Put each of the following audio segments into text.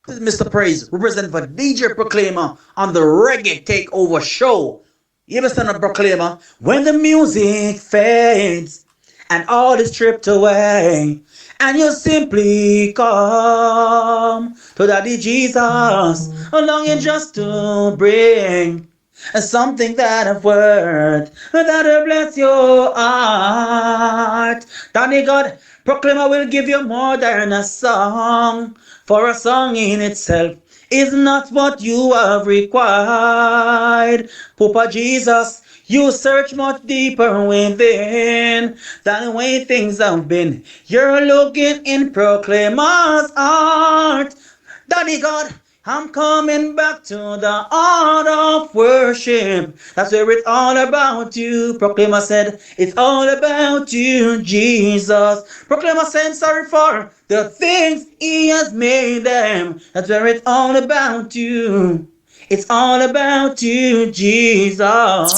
This is Mr. Praise, representing for DJ Proclaimer on the Reggae Takeover Show. You understand the Proclaimer? When the music fades and all is stripped away, and you simply come to Daddy Jesus, longing just to bring something that of worth that'll bless your heart. Daddy God, Proclaimer will give you more than a song, for a song in itself is not what you have required. Papa Jesus, you search much deeper within than the way things have been. You're looking in Proclaimer's heart. Daddy God, I'm coming back to the art of worship. That's where it's all about you. Proclaimer said, it's all about you, Jesus. Proclaimer said, sorry for the things he has made them. That's where it's all about you. It's all about you, Jesus.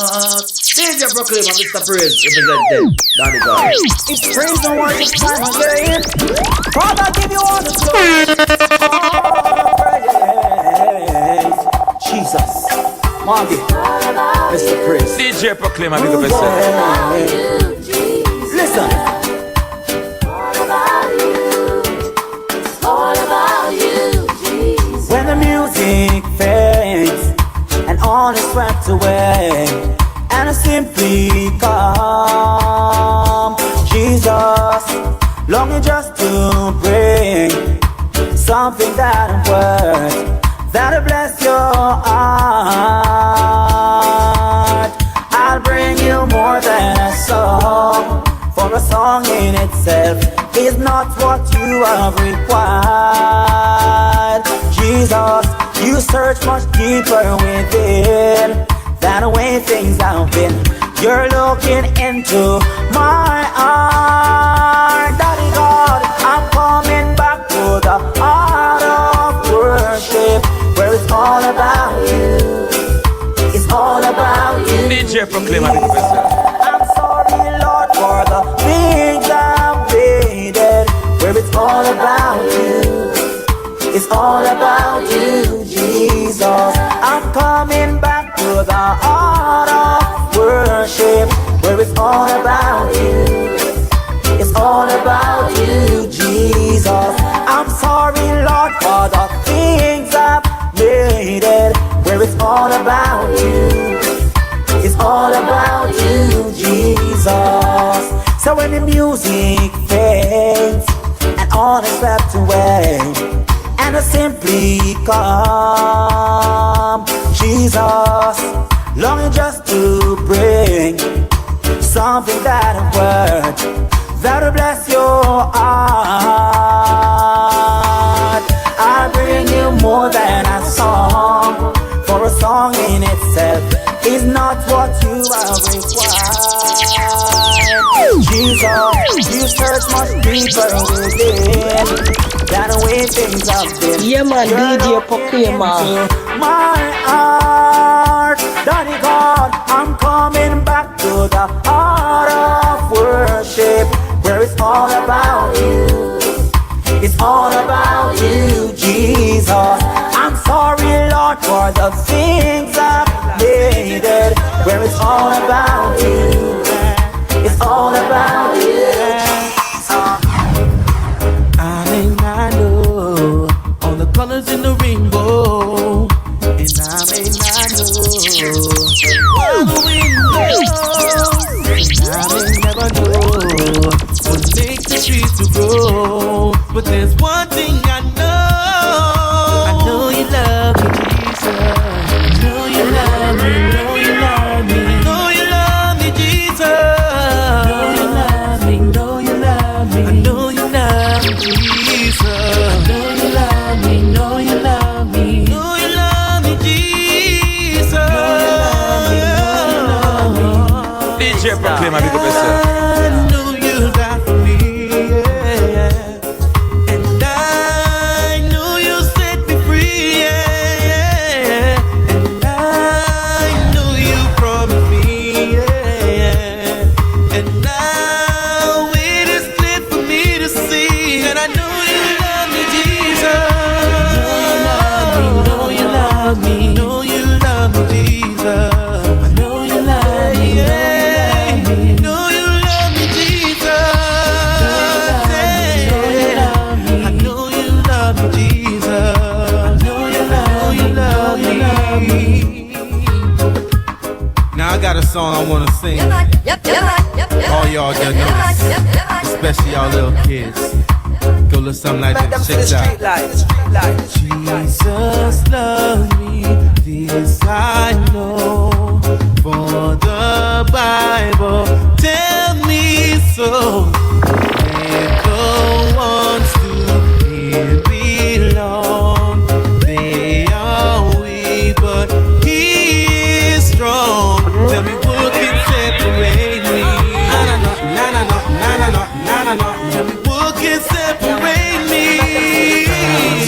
This is your Proclaimer, Mr. Praise, representing Daddy God. It's praise and worship time again. Father, give you all the glory. Jesus, Margie, Mr. Praise, DJ Proclaimer, big up yourself. Listen. When the music fades and all is swept away, and I simply come, Jesus, longing just to bring something that I'm worth, that'll bless your heart. I'll bring you more than a song, for a song in itself is not what you have required. Jesus, you search much deeper within than the way things have been. You're looking into my heart. Daddy God, I'm coming back to the heart of worship, where it's all about you. It's all about you. DJ Proclaimer, big up yourself. I'm sorry, Lord, for the things I've waited, where it's all about you. It's all about you, Jesus. I'm coming back to the heart of worship, where it's all about you. It's all about you, Jesus. I'm sorry, Lord, for the things I've made it, where it's all about you. It's all about you, Jesus. So when the music fades and all is swept away, and I simply come, Jesus, longing just to bring something that I'm worth, that'll bless your heart. I bring you more than a song, for a song in itself is not what you have required. Jesus, you search much deeper within than the way things have been. Yeah, man, DJ Proclaimer. My heart, Daddy God, I'm coming back to the heart of worship, where it's all about you. It's all about you, Jesus. I'm sorry, Lord, for the things I've made it, where it's all about you. It's all about you. I may not know all the colors in the rainbow, and I may not know why the wind blows, and I may never know what makes the trees to grow. But there's one thing I know you love me, Jesus. I know you love me, know you love me, know you love me, Jesus. Know you love me, know you love me, I know you love me, Jesus. Know you love me, know you love me, know you love me, Jesus. Know you love me, know you love me. DJ Proclaimer, big up yourself. I know you got for me, yeah. And I know you set me free, yeah. And I know you promised me, yeah. And now it is clear for me to see, and I know you love me, Jesus. love me. Know you love me, Jesus. I know you love me. Know you love me, Jesus. I know you love me, Jesus. Now I got a song I wanna sing. All y'all that know this, especially y'all little kids. Go look something like this. Check it out. Jesus loves me, this I know. For the Bible tell me so. Let the ones to Him belong. They are weak, but He is strong. Tell me what can separate me. Tell me what can separate me.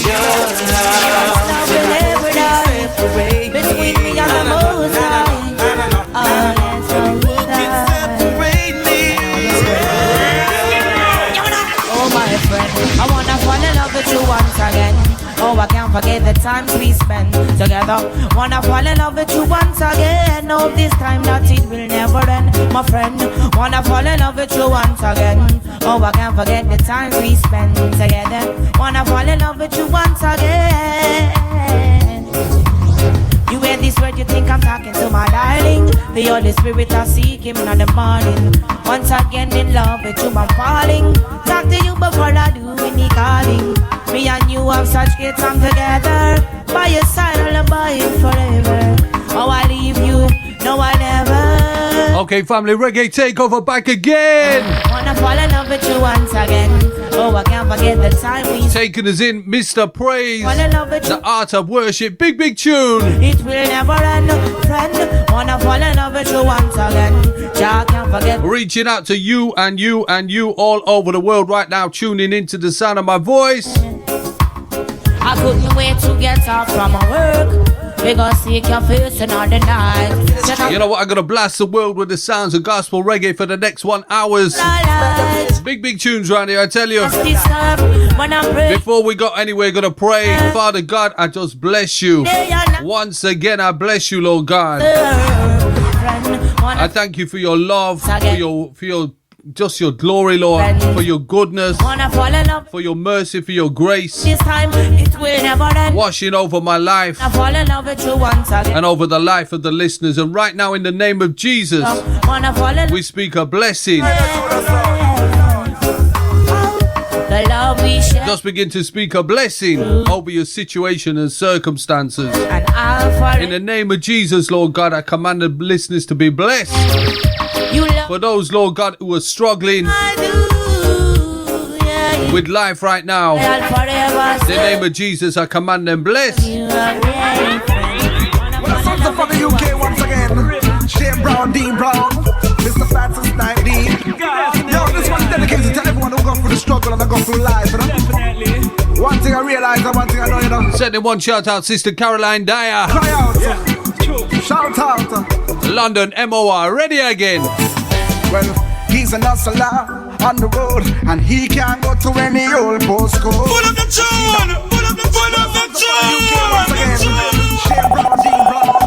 Your love will never separate between me and the Most High. Tell me what can separate me. Oh my friend, I wanna fall in love with you once again. Oh, I can't forget the times we spent together. Wanna fall in love with you once again. Hope this time that it will never end, my friend. Wanna fall in love with you once again. Oh, I can't forget the times we spent together. Wanna fall in love with you once again. You hear this word, you think I'm talking to my darling. The Holy Spirit I seek Him in the morning. Once again in love with you I'm falling. Talk to you before I do any calling. Me and you have such great time together. By your side I'll abide forever. Oh, I leave you, no I never. Okay, family, reggae takeover back again. Wanna fall in love with you once again. Oh, I can't forget the time we taking us in, Mr. Praise, fall in love with you. the art of worship, big tune. It will never end, friend. Wanna fall in love with you once again. I can't forget. Reaching out to you and you and you all over the world right now, tuning into the sound of my voice. I couldn't wait to get off from my work. We gonna seek your face in all the night. You know what? I'm gonna blast the world with the sounds of gospel reggae for the next 1 hour. Big tunes around here, I tell you. Before we go anywhere, gonna pray. Father God, I just bless you. Once again, I bless you, Lord God. I thank you for your love, for your just your glory, Lord, for your goodness, for your mercy, for your grace, this time it will never end. washing over my life I fall in love with you once again. and over the life of the listeners. And right now, in the name of Jesus, Wanna fall in we speak a blessing. the love we share. Just begin to speak a blessing over your situation and circumstances. And I'll fall In the name of Jesus, Lord God, I command the listeners to be blessed. you love For those, Lord God, who are struggling I do. Yeah, with life right now, I'll forever in the name of Jesus, I command them blessed. you are yeah, Well, sons up from the UK once again. Shane Brown, Dean Brown, Mr. Francis 19. Yo, this one's dedicated to everyone who gone through the struggle and go through life, you know? One thing I realize and one thing I know, you know. Sending one shout out, Sister Caroline Dyer, Cry out. Shout out. London MOR, ready again. Well, he's an hustler on the road and he can't go to any old postcode. Pull up the tune. Pull up the UK once again. Shane Brown, Dean Brown,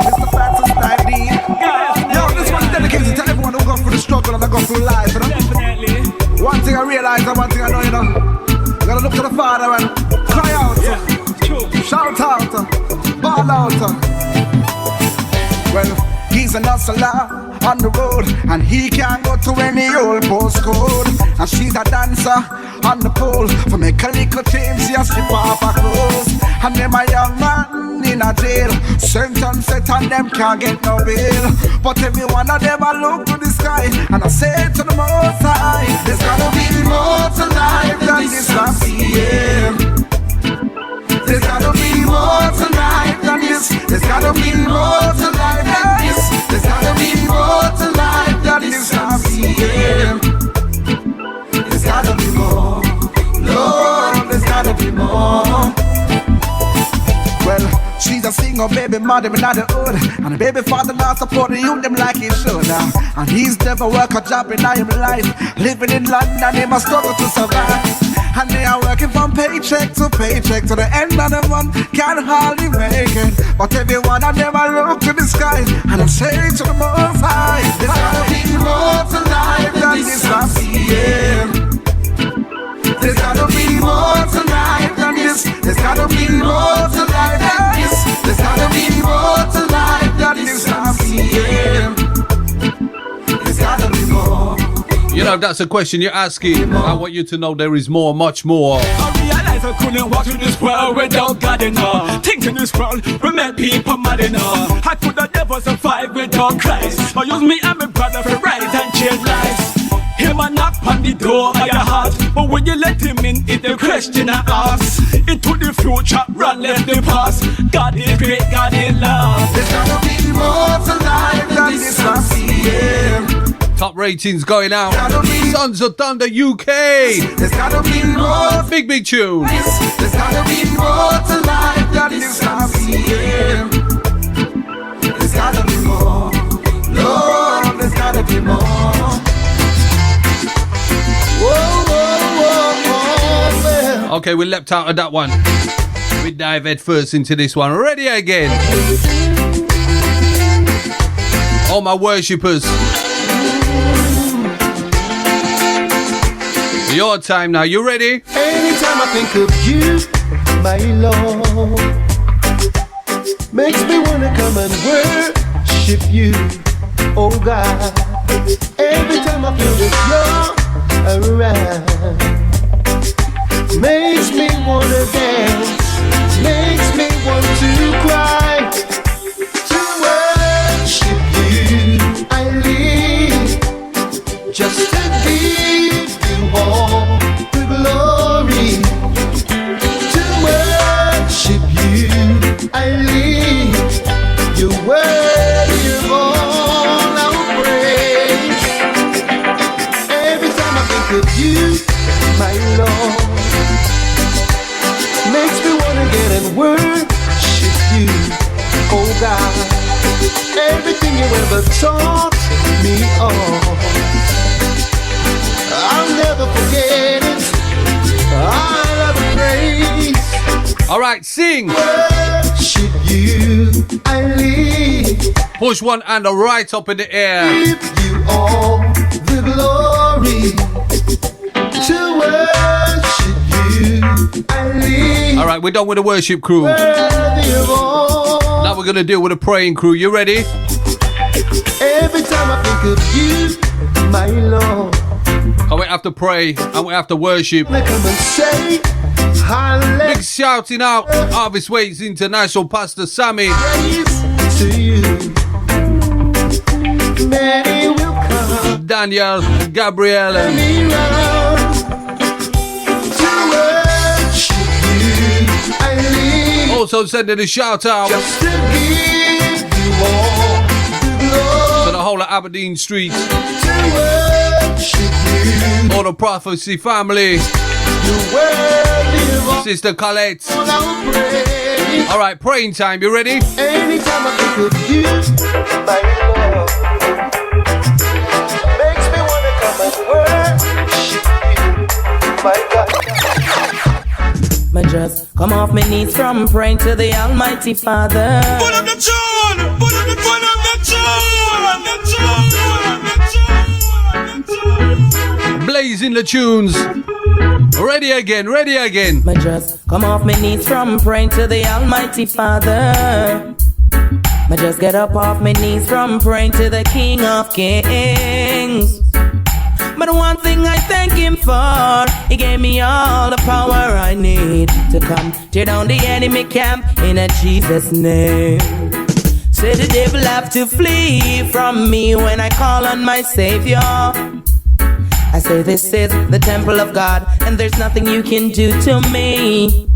Mr. Francis 19. Yo, this one's dedicated to everyone who gone through the struggle and go through life, you know? One thing I realize and one thing I know, you know. You gotta look to the Father and cry out. Shout out. Ball out. Well, he's an hustler on the road and he can't go to any old postcode. And she's a dancer on the pole. For make a little change, she has to strip off her clothes. And them a young man in a jail, sentence set and them can't get no bail. But every one of them I look to the sky and I say to the Most High, there's gotta be more to life than this I'm seeing. There's gotta be more to life than this. There's gotta be more to life than this. There's gotta be more to life than this I'm seeing. There's gotta be more. Lord, there's gotta be more. Well, she's a single baby mother in the hood, and the baby father not support the youth them like he should. And he's never work a job in his life. Living in London, he must struggle to survive. And they are working from paycheck to the end of the month, can't hardly make it. But every one of them I look to the sky and I say to the Most High, there's gotta be more to life than this last year. There's gotta be more to life than this. There's gotta be more to life than this. There's gotta be more to life than this last year. There's gotta be more. You know, if that's a question you're asking, I want you to know there is more, much more. I realize I couldn't walk through this world without God enough. Things in this world will make people mad enough. I could have never survived without Christ. But use me and my brother for right and change lives. Him a knock on the door of your heart, but when you let him in, it's the question I ask. Into the future, run left the past. God is great, God is love. There's gotta be more to life than this last year. Top ratings going out. Sons of Thunder UK. There's gotta be more. Big tune. There's gotta be more to life than this last year. There's gotta be more. Lord, there's gotta be more. Okay, we leapt out of that one. We dive head first into this one. Ready again. All my worshippers. Your time now. You ready? Anytime I think of you, my Lord, makes me wanna come and worship you, oh God. Every time I feel that you're around, makes me wanna dance, makes me want to cry. To worship you, I live, just to give you all the glory. To worship you, I live, you're worthy of all our praise. Every time I think of you, my Lord, makes me wanna get and worship you, oh God. Everything you ever taught me of, I'll never forget it. I'll ever praise. All right, sing. Worship you, I live. Push one hand right up in the air. Give you all the glory. To worship you, I live. All right, we're done with the worship crew. Worthy of all. Now we're gonna deal with the praying crew. You ready? Every time I think of you, my Lord, And we have to pray and we have to worship. I come and say, hallelujah. Big shouting out, Harvest Ways International, Pastor Sammy. Praise to you. Many will come. Daniel, Gabriel, and Many run to worship you. I live also sending a shout out just to give you all the glory. to the whole of Aberdeen Street, To worship you. all the Prophecy family, You're worthy of all Sister Colette. our praise. All right, praying time. You ready? Anytime I think of you, my Lord, makes me wanna come and worship you, my God. I just come off my knees from praying to the Almighty Father. Put up the tune! Put up the tune! Blazing the tunes. Ready again, ready again. I just come off my knees from praying to the Almighty Father. I just get up off my knees from praying to the King of Kings. But one thing I thank him for, he gave me all the power I need to come tear down the enemy camp in a Jesus name. Say the devil have to flee from me when I call on my Savior. I say this is the temple of God and there's nothing you can do to me.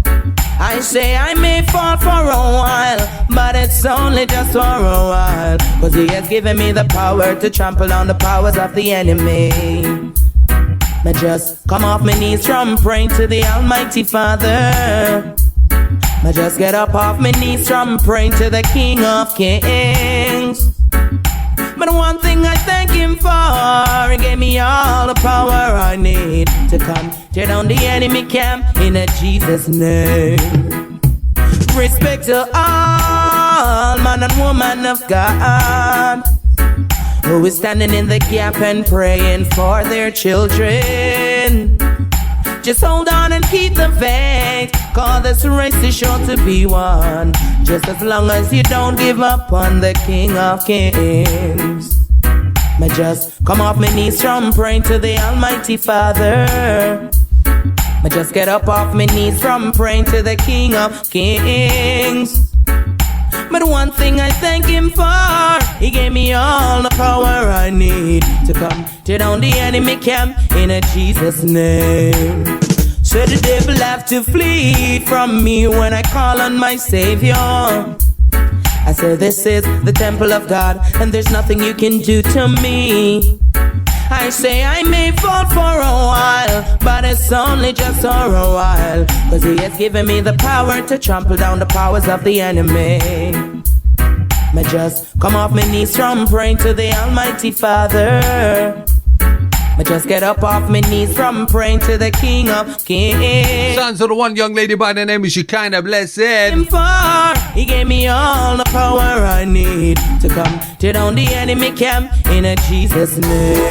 I say I may fall for a while, but it's only just for a while, 'cause he has given me the power to trample on the powers of the enemy. I just come off my knees from praying to the Almighty Father. I just get up off my knees from praying to the King of Kings. But one thing I thank him for, he gave me all the power I need to come tear down the enemy camp in a Jesus name. Respect to all all man and woman of God who is standing in the gap and praying for their children. Just hold on and keep the faith, 'cause this race is sure to be won, just as long as you don't give up on the King of Kings. I just come off my knees from praying to the Almighty Father. I just get up off my knees from praying to the King of Kings. But one thing I thank him for, he gave me all the power I need to come tear down the enemy camp in a Jesus name. So the devil have to flee from me when I call on my Savior. I say this is the temple of God, and there's nothing you can do to me. I say I may fall for a while, but it's only just for a while, 'cause he has given me the power to trample down the powers of the enemy. I just come off my knees from praying to the Almighty Father. I just get up off my knees from praying to the King of Kings. Sounds of the one young lady by the name of Shekinah, blessed. He gave me all the power I need to come tear down the enemy camp in a Jesus name.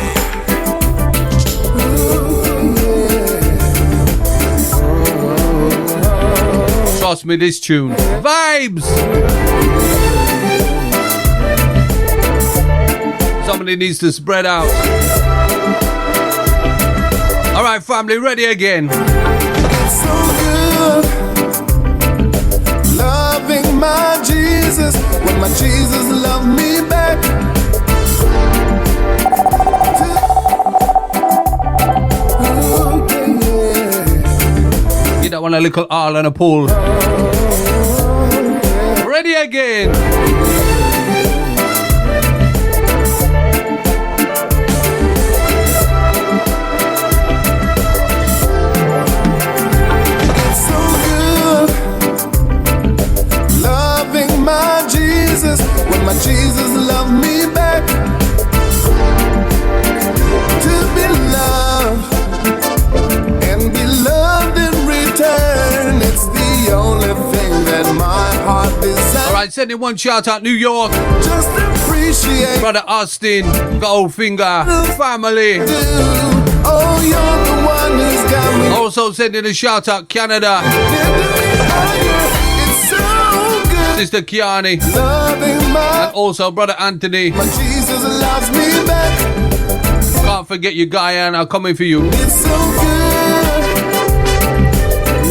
Trust me, this tune. Vibes! Somebody needs to spread out. All right, family, ready again. So good, loving my Jesus, when my Jesus loved me back. Get that one a little all and a pull. Ready again. When my Jesus loved me back. To be loved and be loved in return, it's the only thing that my heart desires. Alright, sending one shout out New York. Just appreciate Brother Austin, Goldfinger, family. Oh, you're the one who's got me. Also sending a shout out Canada. Sister Kiani, and also Brother Anthony. My Jesus loves me back. Can't forget you, Guyana, coming for you. It's so good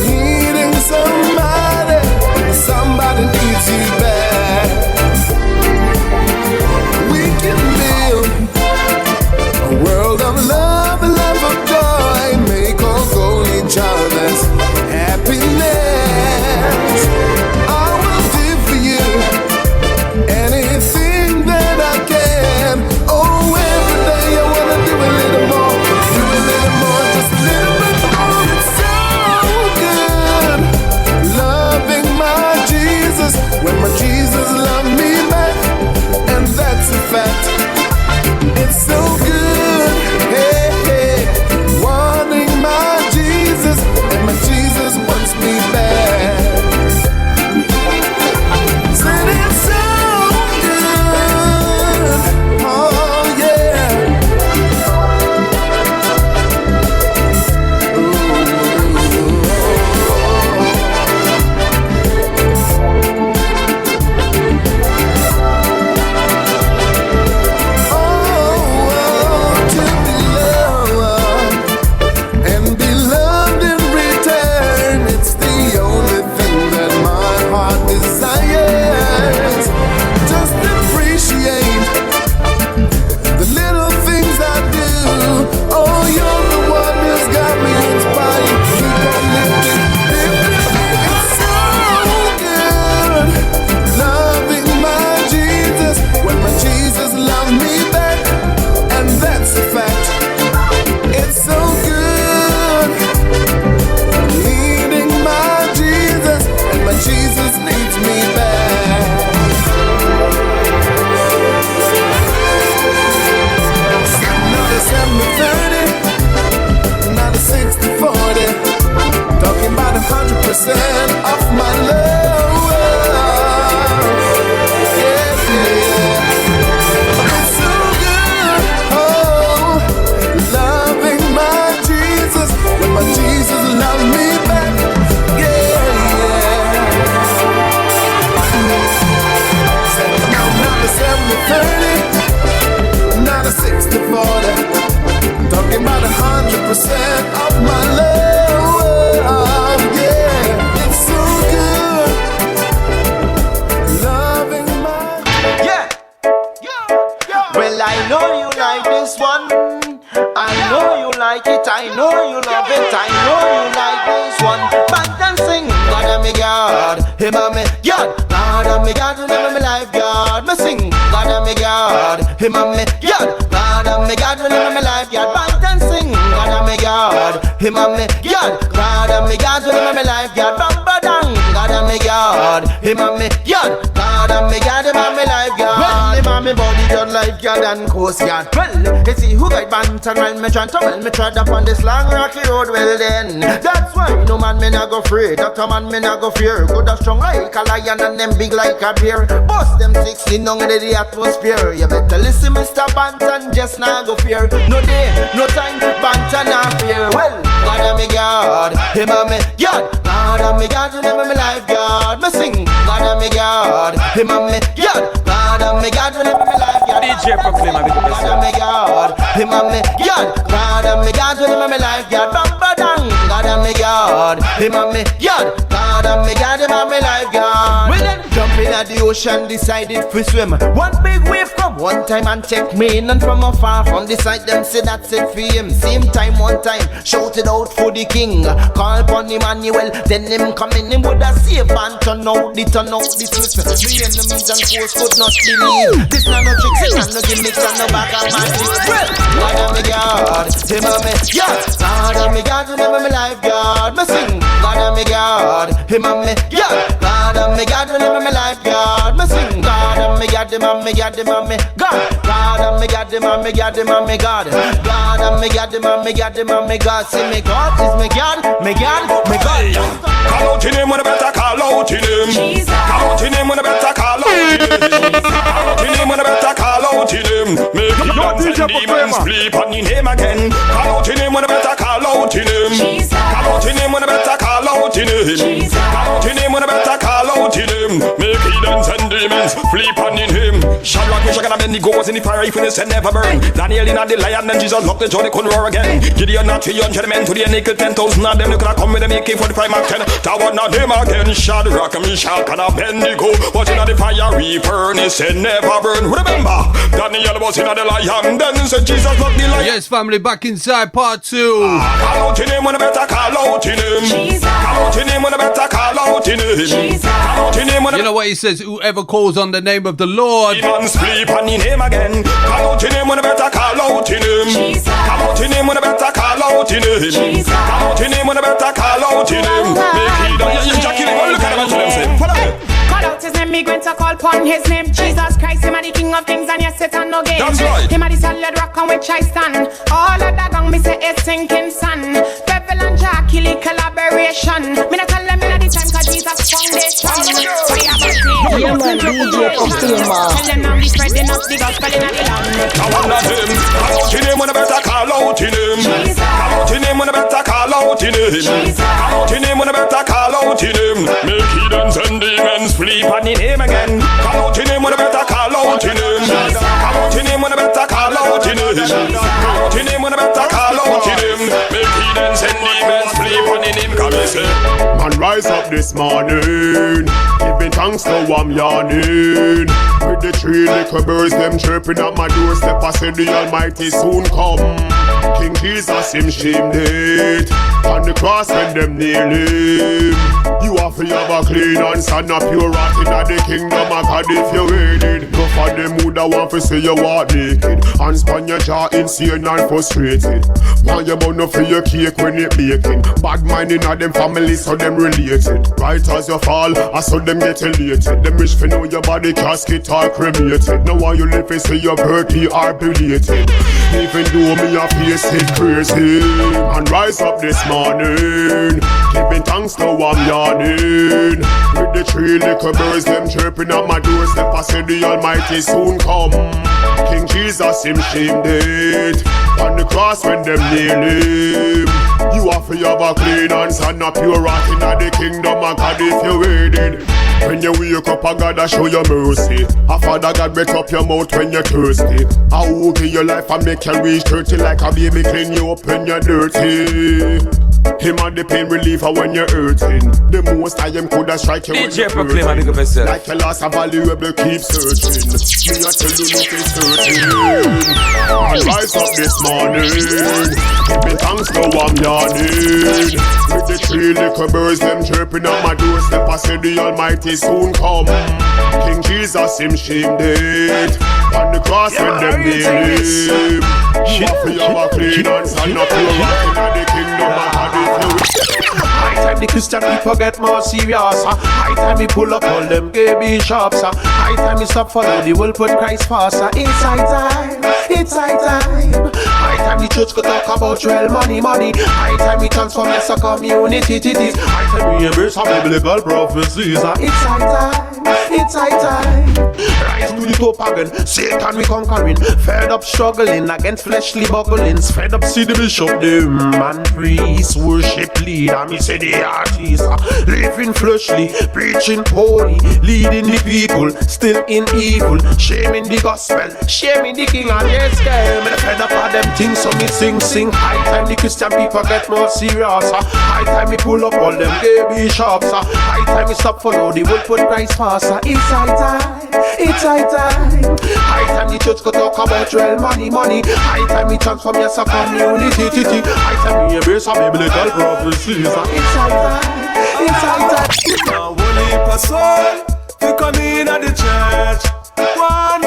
needing somebody. Somebody needs you back. We can build a world of love and love of joy. Make all goal each other's happiness. Anything that I can. Oh, every day I wanna do a little more. Do a little more, just a little bit more. It's so good loving my Jesus, when my Jesus loved me back. And that's a fact. It's so good, hey, hey, wanting my Jesus, and my Jesus wants me back. Said it's so of my love. like it, I know you love it, I know you like this one. Back and sing, God and me God, him and me God, God and me God, remember me life God. Me sing, God and me God, him and me God, God and me God, remember me life God. Back and sing, God and me God, him and me God, God and me God, remember me life God. Bamba dang, God and me God, him and me God, God and me God, him and me life God. Well, him and me body God, life God and coast God. Well, you see who got banter when me try to well me tread upon this long rocky road. Well then, that's why no man me not go afraid. That a man me not go fear. Good and strong like a lion and them big like a bear. Bust them 16 down in the atmosphere. You better listen, Mr. Bantan, just not go fear. No day, no time, Bantan not fear. Well, God and me God, him and me God, God and me God, remember me life God. Me sing, God and me God, him and me God, God and me God, remember me life God. DJ Proclaimer, big up God and me God, him and me God, God and me God, remember me life God. Bamba dang, God and me God, him and me God, God and me God, him and me life God. We then jump in at the ocean, decided to swim. One big wave come one time and take me in, and from afar from the side them say that's it for him. Same time one time shouted out for the king, call upon Emmanuel, then him come in, him woulda save and turn out the twist. Me enemies and foes could not believe. This not no tricks, this not no gimmicks and no bag of magic. Well, God and me God, him and me God, God and me God, remember me life God. Me sing, God and me God, him and me God, God and me God, remember me life God. Me sing, God and me God, him and me God, him and me God, God and me God, him and me God, him and me God, God and me God, him and me God, him and me God. See me God is me God, me God, me God. Call out in him when I better call out in him. Call out in him when I better call out in him. Call out in him when I better call out in him. Make demons and demons flee upon his name again. Call out in him when I better call out in him. Call out in him when I better call out in him. Call out in him when I better call out in him. Make demons and demons flee upon him. Shadrach, Meshach and Abednego was in the fire, when they said never burn. Daniel in the lion, and Jesus locked the jaw, they couldn't roar again. Gideon not 300 men to the nickel 10,000 of them. They could have come with them AK-45 Mark 10. Tower not them again. Shadrach, Meshach and Abednego was in the fiery furnace, said never burn. Remember, Daniel was in the lion, then said Jesus locked the lion. Yes, family, back inside part 2. Call out in him when I better call out in him. Call out in him when I better call out in him. Call out in him when I... You know what he says? Whoever calls on the name of the Lord. Demons flee upon his name again. Call out in him when I better call out in him. Call out in him when I better call out in him. Call out in him when I better call out in him. Make he done. Jackie, look at him and tell him, say, follow me. Call out his name, me going to call upon his name. Jesus Christ, him a the King of Kings, and yes, Satan no game. That's right. Him a the solid rock on which I stand. All of the gang, me say it's sinking sun. Devil and Jackie, collaboration. Me not tell them in the time, cause Jesus foundation. Yeah, man, DJ Proclaimer. Tell them now we spreading up the gospel in the land. I want him. Call out in him when I better call out in him. Call out in him when I better call out in him. Call out in him when I better call out in him. Make heathens and demons flee upon his name again. Call out in him when I better call out in him. Call out in him when I better call out in him. Call out in him when I better call out in him. Make heathens and demons flee upon his name. Come say, man, rise up this morning, giving thanks to I'm yawning. With the 3 little birds, them chirping at my doorstep, I said the Almighty soon come. King Jesus, him shame dead on the cross when them nail him. You have to have a clean hands and a pure heart in the kingdom of God if you waited. No for them who da want to say you walk naked. Hands on your jaw, insane and frustrated. Want your money for your cake when it baking. Bad mind in them families, so them related. Right as you fall, I saw them get elated. Them wish for know your body casket all cremated. Now while you live and say your birthday are belated. Even though me a face it crazy, and rise up this morning, giving thanks to I'm yawning. With the 3 little birds, them chirping at my doorstep, I said the Almighty soon come. King Jesus, him shame dead on the cross when them nail him. You have to have a clean hands and a pure heart in the kingdom of God if you waited. When you wake up, I gotta show you mercy. A Father God bet up your mouth when you're thirsty. I will give your life and make you reach 30 like a baby, clean you up when you're dirty. Him and the pain reliever when you're hurting. The most I am coulda strike you when DJ you're Proclaimer, big up hurting. yourself. Like you lost a valuable, keep searching. Me I tell you nothing certain. And rise up this morning, giving thanks to I'm yawning. With the three little birds, them chirping on my doorstep. I say the Almighty soon come. King Jesus, him shame dead. On the cross when them nail him. Waffle you a clean and stand up your rockin' at the kingdom of God. High time the Christian people get more serious. High time we pull up all them gay bishops. High time we stop follow the world put Christ first. It's high time, it's high time. High time the church could talk about real money. High time we transform yes a community. High time we embrace our biblical prophecies. It's high time, it's high time. Rise to the top again, Satan we conquering. Fed up struggling against fleshly bugglings. Fed up see the bishop, them and priest, worship leader. Me say the artist, living fleshly, preaching holy, leading the people, still in evil, shaming the gospel, shaming the king and yes, girl. Me fed up of them things, so me sing. High time the Christian people get more serious. High time we pull up all them gay bishops. High time we stop follow the world put Christ first. It's high time, it's high time. High time the church could talk about real money. High time we transform yes a community. High time we embrace our biblical prophecies. It's high time, it's high time. Now one heap of soul, we come in at the church. One,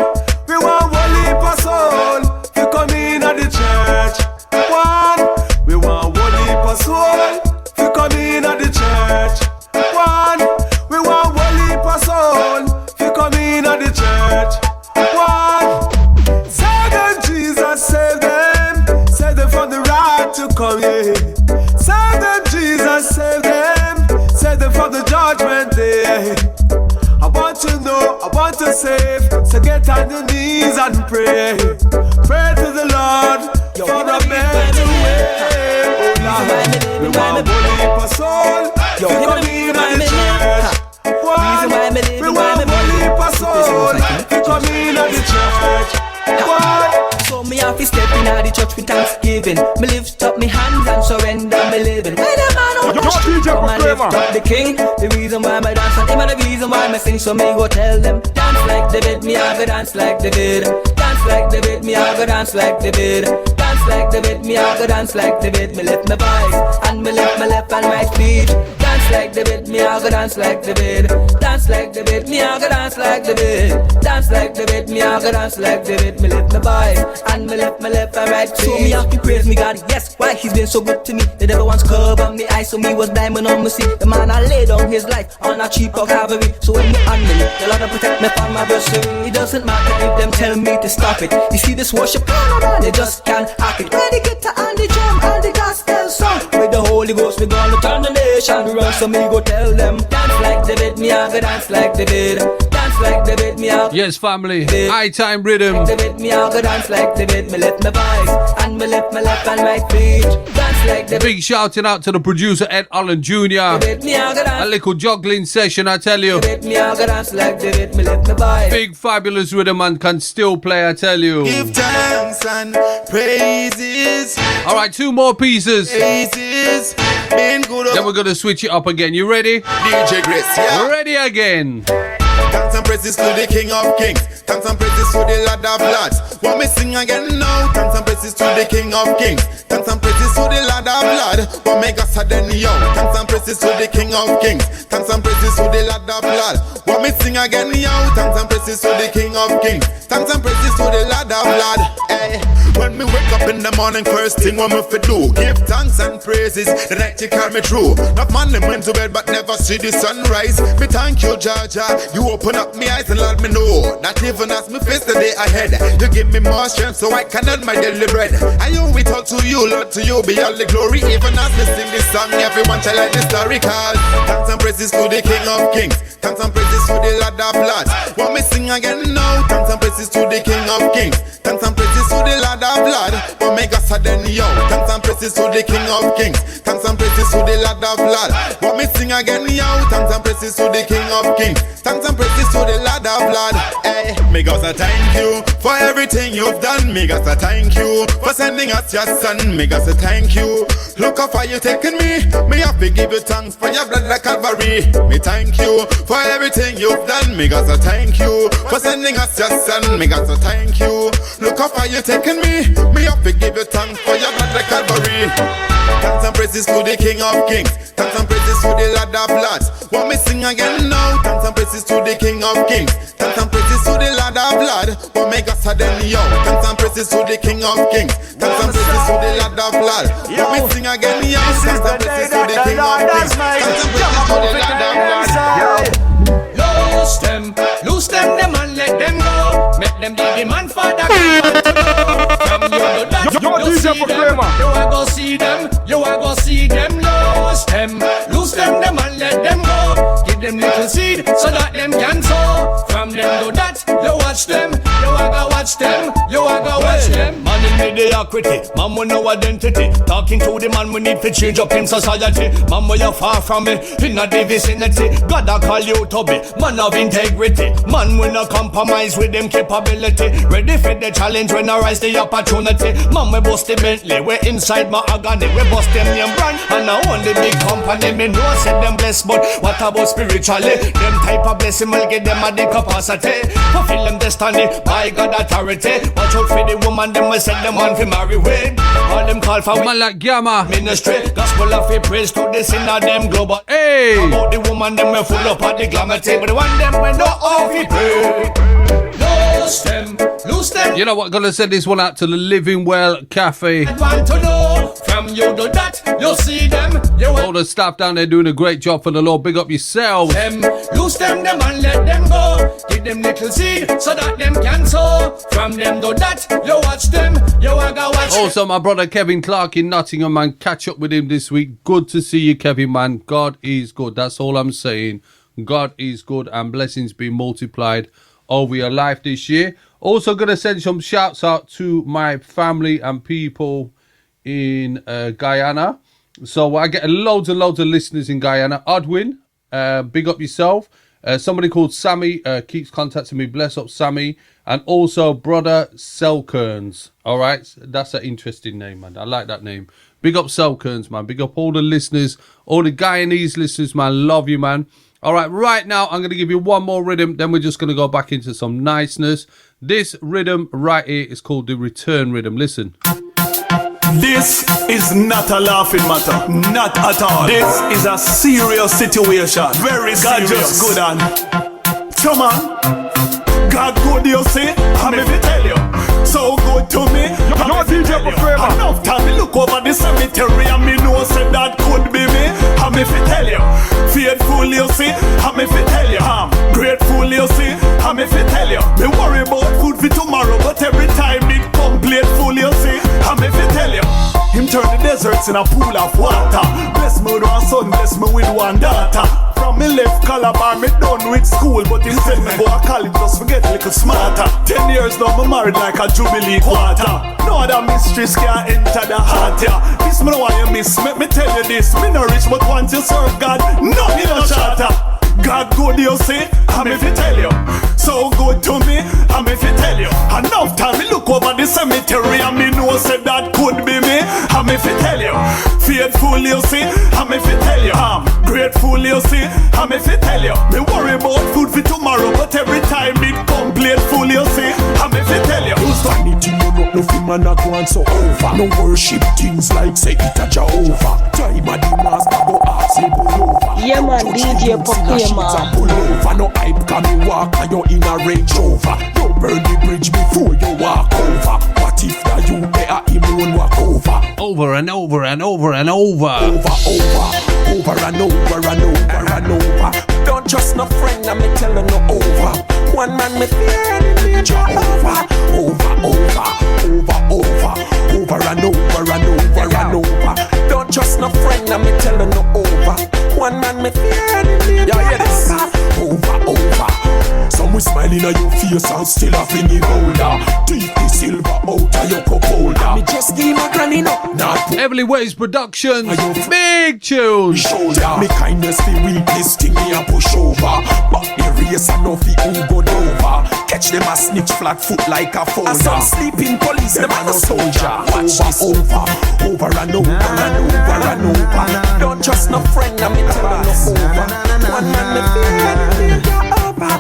we want one heap of soul, we come in at the church. One, we want one heap of soul, we come in at the church. One, we want one heap of soul, we come in at the church. One, save them, Jesus, save them from the wrath to come, yeah. Save them, Jesus, save them from the judgment day. I want to know, I want to save, so get on your knees and pray. Pray to the Lord for a better way. Oh Lord, we want one heap of soul, we come in at the church. One, we want one heap of soul, we come in at the church. One. So me have to step in at the church with thanksgiving. Me lift up me hands and surrender me living. Where the man on the street come and lift up the king. The reason why me dance and him and the reason why me sing. So me go tell them, dance like David, me I go dance like David. Dance like David, me I go dance like David. Dance like David, me I go dance like David. Me lift my voice and me lift my left and right feet. Dance like David, me I go dance like David. Dance like David, me I go dance like David. Dance like David, me I go dance like David. Me lift my voice and me left and right feet. So me have to praise me God, yes, why he's been so good to me. The devil once covered me eyes, so me was diamond on my seat. The man I laid down his life on a cheap of Calvary. So when me handle it, the Lord will protect me from my adversary. It doesn't matter if them tell me to stop it. You see this worship, they just can't hack it. When the guitar and the drum and the gospel song, with the Holy Ghost we gonna turn the nation run. So me go tell them, dance like David, me I go dance like David. Dance like David, me I go. Yes, family, high time rhythm. David, me I go dance like David. Me lift my voice and me lift my left and right feet. Dance like David. Big shouting out to the producer Ed Allen Jr. David, me I go dance. A little juggling session, I tell you. David, me I go dance like David. Me lift my voice. Big fabulous rhythm and can still play, I tell you. Give thanks and praises. All right, two more pieces. Praises. Been good. Then we're gonna switch it up again. You ready? DJ Grace, yeah. Ready again. Thanks and praises to the King of Kings. Thanks and praises to the Lord of Lords. Want me sing again now? Thanks and praises to the King of Kings. Thanks and praises to the Lord of Lords. Want make us sudden yo. Thanks and praises to the King of Kings. Thanks and praises to the Lord of Lords. Want me sing again yo? Thanks and praises to the King of Kings. Thanks and praises to the Lord of Lords. Hey, when me wake up in the morning, first thing what me fi do, give thanks and praises. The night you carry me through. Not man went to bed but never see the sunrise. Me thank you, Jaja. You open up me eyes and let me know that even as me face the day ahead, you give me more strength so I can earn my daily bread. I owe it all to you, Lord, to you be all the glory. Even as me sing this song, everyone shall like the story. Cause thanks and praises to the King of Kings. Thanks and praises to the Lord of Lords. Want me sing again now? Thanks and praises to the King of Kings. Thanks and praises to the Lord of Lords. Want me go sudden yo. Thanks and praises to the King of Kings. Thanks and praises to the Lord of Lords. Want me sing again yo? Thanks and praises to the King of Kings. Thanks and praises to the Lord of Lords. Hey. Me gotta thank you for everything you've done. Me gotta thank you for sending us your son. Me gotta thank you. Look how far you taken me. Me have to give you thanks for your blood like Calvary. Me thank you for everything you've done. Me gotta thank you for sending us your son. Me gotta thank you. Look how far you taken me. Me have to give you thanks for your blood like Calvary. Thanks and praises to the King of Kings. Thanks and praises to the Lord of Lords. Want me sing again now? Thanks and praises to the King of Kings. Thanks and praises to the Lord of Lords. Want me go then yo. Thanks and praises to the King of Kings. Thanks and praises to the Lord of Lords. Want me sing again yo. Thanks and praises to the King of Kings. Thanks and praises to the Lord of Lords. Loose them and let them go. Make them dig the man for the from you see them, you are go see them, you are go see them. Loose them and let them go. Give them little seed so that them can sow. From them do that, you watch them, you are go watch them, you are go watch them. Man in mediocrity, man with no identity. Talking to the man we need to change up in society. Man where you far from me, in a the vicinity. God I call you to be man of integrity. Man we no compromise with them capability. Ready for the challenge when I rise the opportunity. Man we bust the Bentley, we inside my agony. We bust them name brand and I own the big company. Me know I said them blessed, but what about spiritually? Them type of blessing will get them at the capacity. Fulfill them destiny by God authority. Watch out for the woman, them will send them on for marry way. All them call for man like Gamma ministry. Gospel of faith praise to the sin of them global. Hey, about the woman, them will full up at the glamour tape. But the one them will not off it pray. Lose them. You know what? Gonna send this one out to the Living Well Cafe. I want to know from you do that. You see them. All the staff down there doing a great job for the Lord. Big up yourselves. Loose them and let them go. Give them little seed so that them can sow. From them do that. You watch them. You are go watch. Also, my brother Kevin Clark in Nottingham, man. Catch up with him this week. Good to see you, Kevin, man. God is good. That's all I'm saying. God is good and blessings be multiplied over your life this year. Also gonna send some shouts out to my family and people in Guyana. So I get loads and loads of listeners in Guyana. Odwin, big up yourself. Somebody called Sammy keeps contacting me. Bless up Sammy. And also brother Selkerns. All right, that's an interesting name, man. I like that name. Big up Selkerns, man. Big up all the listeners, all the Guyanese listeners, man. Love you, man. All right now I'm going to give you one more rhythm. Then we're just going to go back into some niceness. This rhythm right here is called the return rhythm. Listen. This is not a laughing matter. Not at all. This is a serious situation. Very serious. God just good on. Come on. God good, you see? I'm if tell you. So good to me. You're DJ Profema. Enough time me look over the cemetery and me know say that could be me. I'm if tell you. Faithful, you see? I'm if tell you. I'm grateful, you see? I'm if tell you. Me worry about food for tomorrow, but every time it complete full, you see? I'm if tell you. Him turn the deserts in a pool of water. Bless me with one son, bless me with one daughter. From me left Calabar, me done with school, but he said me go to college just to get a little smarter. 10 years now, me married like a Jubilee quarter. No other mysteries can enter the heart, yeah. This me know why you miss, let me tell you this. Me no rich, but once you serve God, nothing no charter. God good, you see, I'm if you tell you. So good to me, I'm if you tell you. Enough time me look over the cemetery and me know say that could be me. I'm if you tell you. Faithful, you see, I'm if you tell you. I'm grateful, you see, I'm if you tell you. Me worry about food for tomorrow, but every time it complete full, you see, I'm if you tell you. Use vanity, you know nothing man a go on so over. No worship things like say it a Jehovah. Time a the master go ask him pull over. Yeah man, DJ Profema. Pull over, no hype can me walk and you in a Range Rover. Don't burn the bridge before you walk over. What if that you better him run walk over? Over and over and over and over. Over and over and over and over. Don't trust no friend, I'm telling no over. One man me fear and Jehovah. Over and over and over. Don't trust no friend, I'm telling no over. One man me fear and over. Some we smiling at your face and still having it older. Take the silver out of your cup holder. Me just give my granny no. Heavily Ways Productions. Big tunes. Shoulder. Me kindness the weakness thing me a push over. But the race and no fi who go over. Catch them a snitch flat foot like a folder. Some sleeping police, them a no soldier. Watch this. Over and over and over and over. Don't trust no friend, I'm telling no over. One man me feel over.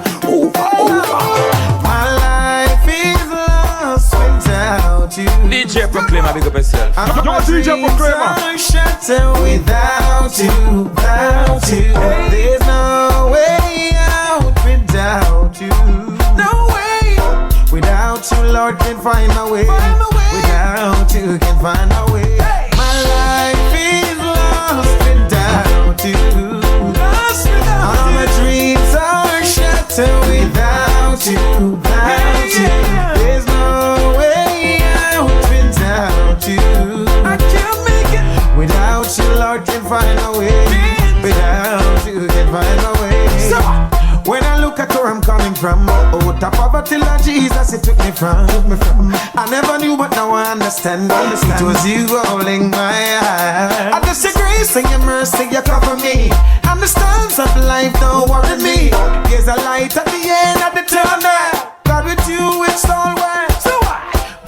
My life is lost without you. DJ Proclaimer, big up yourself. DJ Proclaimer. Shelter without you, without you. There's no way out without you. No way. Without you, Lord, can find my way. Without you, can find my way. My life is lost without you. All my dreams are shattered without you, without you. There's no way out without you. I can't make it. Without you, Lord, can find a way. Without you, can find a way. So, when I look at where I'm coming from, out of poverty, Lord Jesus, it took me from. I never knew, but now I understand. It was you holding my hand. I just your grace and your mercy, you cover me. And the storms of life don't worry me. There's a light at the end of the tunnel. God, with you, it's all well. So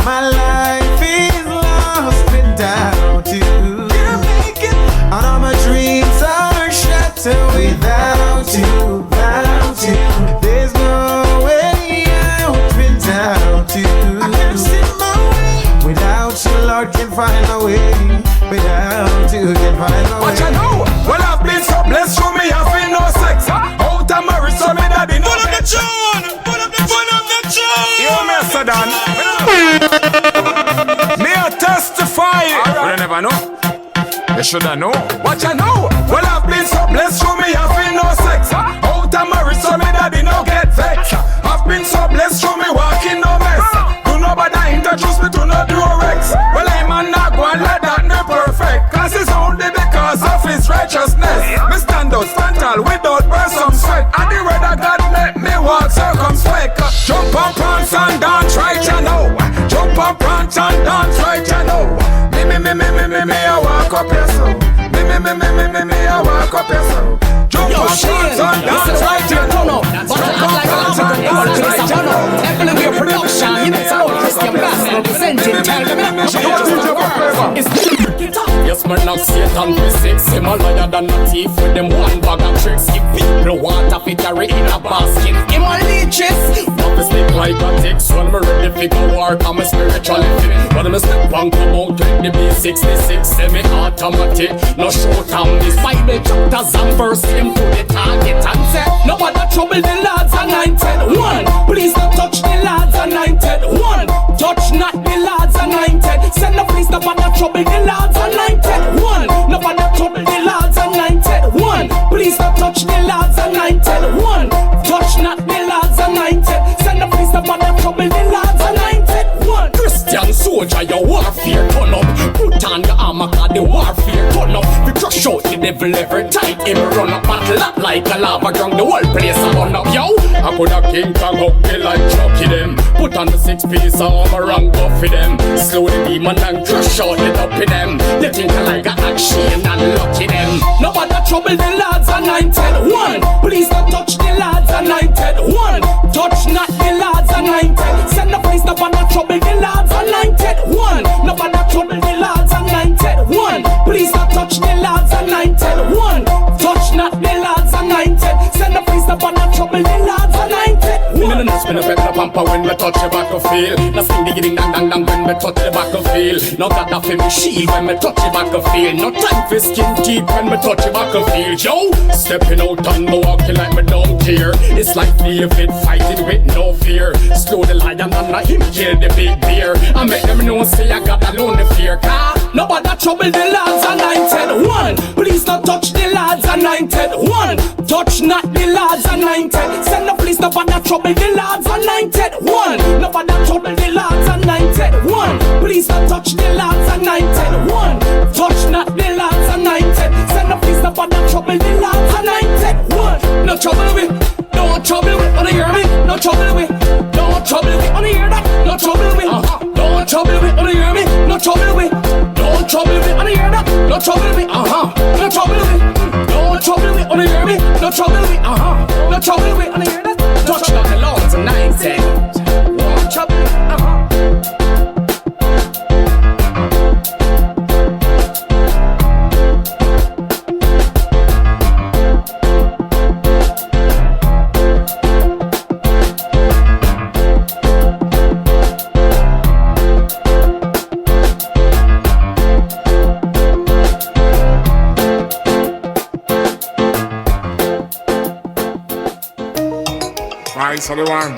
my life is lost without you. Can't make it. And all my dreams are shattered without you, without you. There's no way out without you. I can't see my way. Without you, Lord, can find a way. Without you, can find a way. What you know? Well, I've been so blessed through me, I feel no sex. Out of marriage, so me daddy no. Put up the tune! Put up the tune! You me a Sadan. Me a testify. Right. You never know. You shoulda know. What you know? Well, I've been so blessed through me, I feel no sex. Out of marriage, so me daddy no get vexed. I've been so blessed through me, walking no mess. Do nobody introduce me to no Durex. Well, I'm not going like that, no perfect. Cause it's only because of his righteousness. Me stand out, stand tall, without burn some sweat. And the word of God make me walk circumspect. Jump on prance and dance right, you know. Jump on prance and dance right, you know. Me, I walk up here so. Me, I walk up here so. Jump on prance and dance right, you know. Jump on prance and dance right, you know. Everywhere production, you know, it's about Christian Bass representing. Tell them yes, man, not Satan physics. Him a liar than a thief with them one bag of tricks. Give people water fit carry in a basket. Him a leeches. Not to stick like a tick. When me ready to go war, I'm a spiritually fit. When me step and come out with the B66 semi-automatic. No short on this Bible chapters and verse him to the target and say nobody trouble the lads anointed. One, please don't touch the lads anointed. One, touch not the lads anointed. Send the police nobody trouble the lads anointed. One, nobody trouble the lads anointed. One, please don't touch the lads anointed. One, touch not the lads anointed. Send the police nobody trouble the lads anointed. One, Christian soldier, your warfare turn up. Put on your armor, cause the warfare turn up. We crush out the devil every time him run up. Battle up like a lava ground, the whole place a run up. Yo, I could have King Kong up me like Chucky them. Put on the 6-piece armor and go for them. Slow the demon and crush out the up in them. They think I like a action and lucky them. Nobody trouble the lads anointed. One, please don't touch the lads anointed. One, touch not the lads anointed. Send the police nobody trouble the lads anointed. One, nobody trouble the lads anointed. One, please don't touch the lads anointed. One, touch not the lads anointed. Send the police nobody trouble the lads anointed. One, no spin up in the pamper when we touch the battlefield. No sting digging dang dang dang when we touch the battlefield. No got that for me shield when we touch the battlefield. No time for skin deep when we touch the battlefield. Yo, stepping out and no walking like me don't care. It's like David fighting with no fear. Slow the lion and not him kill the big bear. I make them know say I got alone the fear. Car nobody trouble the lads anointed. One, please don't touch the lads anointed. One, touch not the lads anointed. Send the police nobody trouble the lads anointed. One, nobody trouble the lads anointed. One, please don't touch the lads anointed. One, touch not the lads anointed. Send the police nobody trouble the lads anointed. One, no trouble with, no trouble with, wanna hear me? No trouble with, no trouble with, wanna hear that? No trouble with, no trouble with, wanna hear me? No trouble with, no trouble with, wanna hear that? No trouble with, no trouble with, no trouble with, wanna hear me? No trouble with, no trouble with, wanna hear that? Touch not the Lord's anointed. Spice of the one.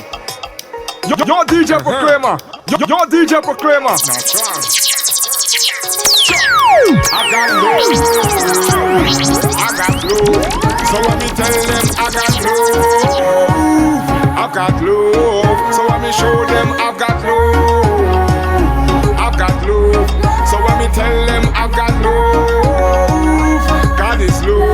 Your DJ Proclaimer. Your DJ Proclaimer. That's right. I got low. I got low. So let me tell them I got low. I got low. So let me show them I got low. I got low. So let me tell them I got low. God is low.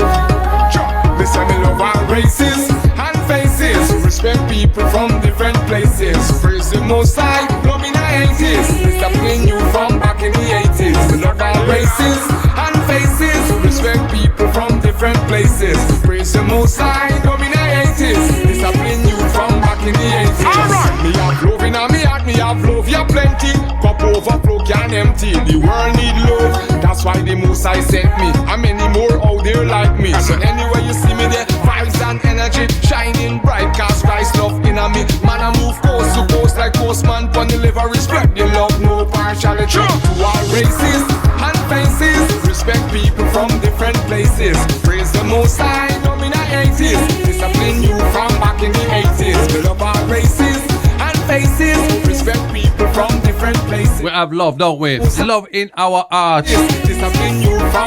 Listen, me love all races and faces. Respect people from different places. Praise the Most High, love me in the 80s. It's happening you from back in the 80s. We love all races and faces. Respect people from different places. Praise the Most High, love me in the 80s. It's happening you from back in the 80s. Alright, me have love in me heart, me have love, yeah plenty. Cup overflow can empty. The world need love. That's why the Most High sent me. And many more out there like me. So anywhere you see me there, vibes and energy shining bright. Cause Christ love in a me. Man I move coast to coast like postman pon delivery. Spread the love, no partiality. To all races and faces. Respect people from different places. Praise the Most High, no me in the 80s. Discipline you from back in the 80s. We love our races and faces. Respect people from different places. We have love, don't we? Love in our hearts.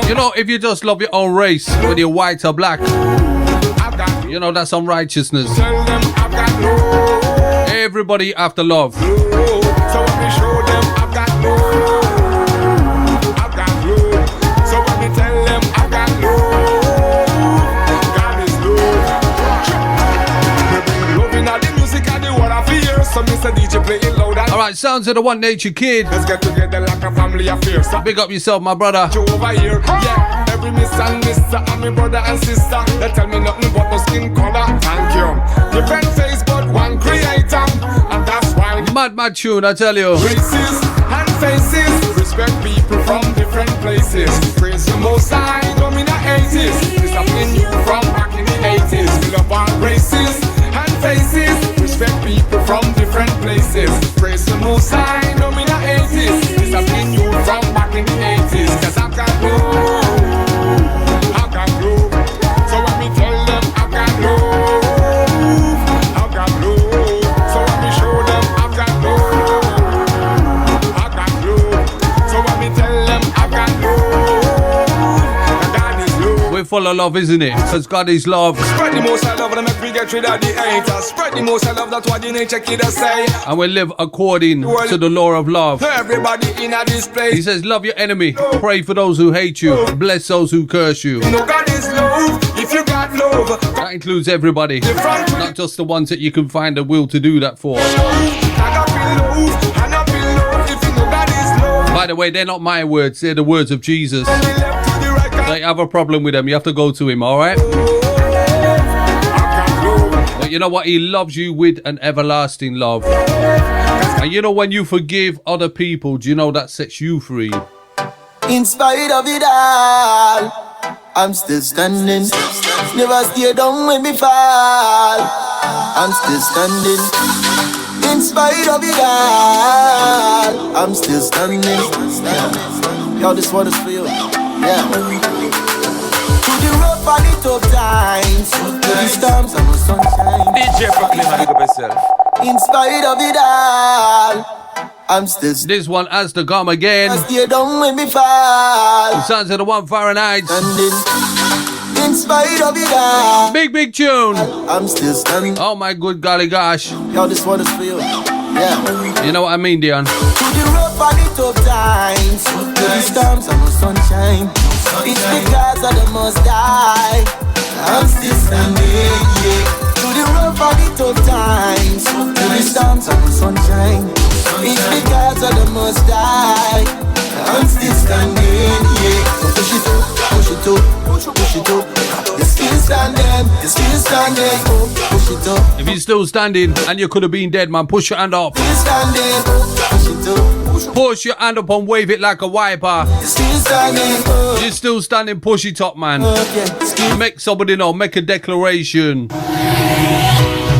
You know, if you just love your own race, whether you're white or black, you know, that's some righteousness. Everybody after love. So let me show them I've got love. I've got love. So let me tell them I've got love. God is love. Loving all the music and the word I fear. So Mr. DJ play it loud. Alright, sounds of the One Nature Kid. Let's get together like a family affair. So big up yourself, my brother. Over here, yeah. Every miss and mister and my brother and sister. They tell me nothing but no skin color. Thank you. Different face but one creator. And that's why mad tune, I tell you. Races and faces. Respect people from different places. Praise the Most High, come in the 80s. It's happening you from back in the 80s. We love our races and faces. Respect people from different places. Praise the Most High, come in the 80s. It's happening you from back in the 80s. Cause I've got love. I've got love. So let me tell them I've got love. I've got love. So let me show them I've got love. I've got love. So let me tell them I've got love. And God is love. We're full of love, isn't it? Because God is love. Spread the most I love and make me get rid of the haters. Spread the most I love, that's what the nature kid say. And we live according to the law of love. Everybody in this place. He says, love your enemy. Pray for those who hate you. Bless those who curse you. No, God is love. If you got love. That includes everybody. Not just the ones that you can find the will to do that for. By the way, they're not my words. They're the words of Jesus. They have a problem with them. You have to go to him, alright? But you know what? He loves you with an everlasting love. And you know when you forgive other people, do you know that sets you free? In spite of it all, I'm still standing. Never stay down when me fall. I'm still standing. In spite of it all, I'm still standing. Yo, this one is for you. Yeah. To the rough and the tough times, to the storms and the sunshine. DJ Proclaimer, big up yourself. In spite of it all, I'm still. This one has to come again. I stay down when me fall. The sounds of the one Fahrenheit. In spite of it all, big tune. I'm still standing. Oh my good golly gosh. Yo, this one is for you. Yeah. You know what I mean, Dion? To the rough and the tough times, to the storms and the sunshine. It's because of the Most High, I'm still standing. Yeah. To the rough and the tough times, to the storms and the sunshine. It's because of the Most High, I'm still standing. Yeah. So push it up, push it up, push it up. You're still standing, you're still standing. Oh, push it up. If you're still standing and you could have been dead, man, push your hand up. Still standing, push it up. Push your hand up and wave it like a wiper. You're still standing, you're still standing, push it up, man. Make somebody know, make a declaration.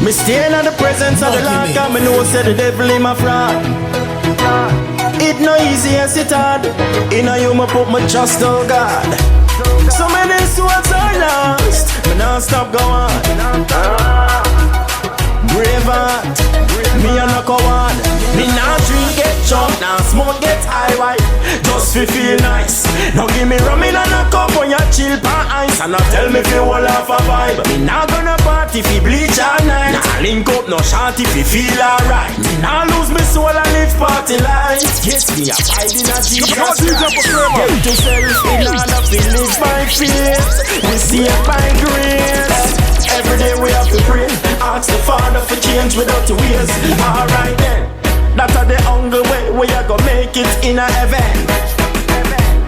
Me staying at the presence of the Lord, cause me know say the devil in my fraud. It no easy as it hard. In a you me put my trust, oh God. So many souls are lost, me not stop going. Break tobacco one. Me now drink get drunk, now smoke get high, right? Just fi feel nice. Now give me rum in a cup when you chill pan ice. And now tell me fi hold off a vibe. Me now gonna party fi bleach all night. Nah link up no shanty fi feel alright. Me now lose me soul and live party life. Yes, me a vibe in a Jesus Christ. Get yourself in order fi live by faith. We see it by grace. Every day we have to pray. Ask the Father for change without your ways. Alright then, that's the only way we are gonna make it in a heaven.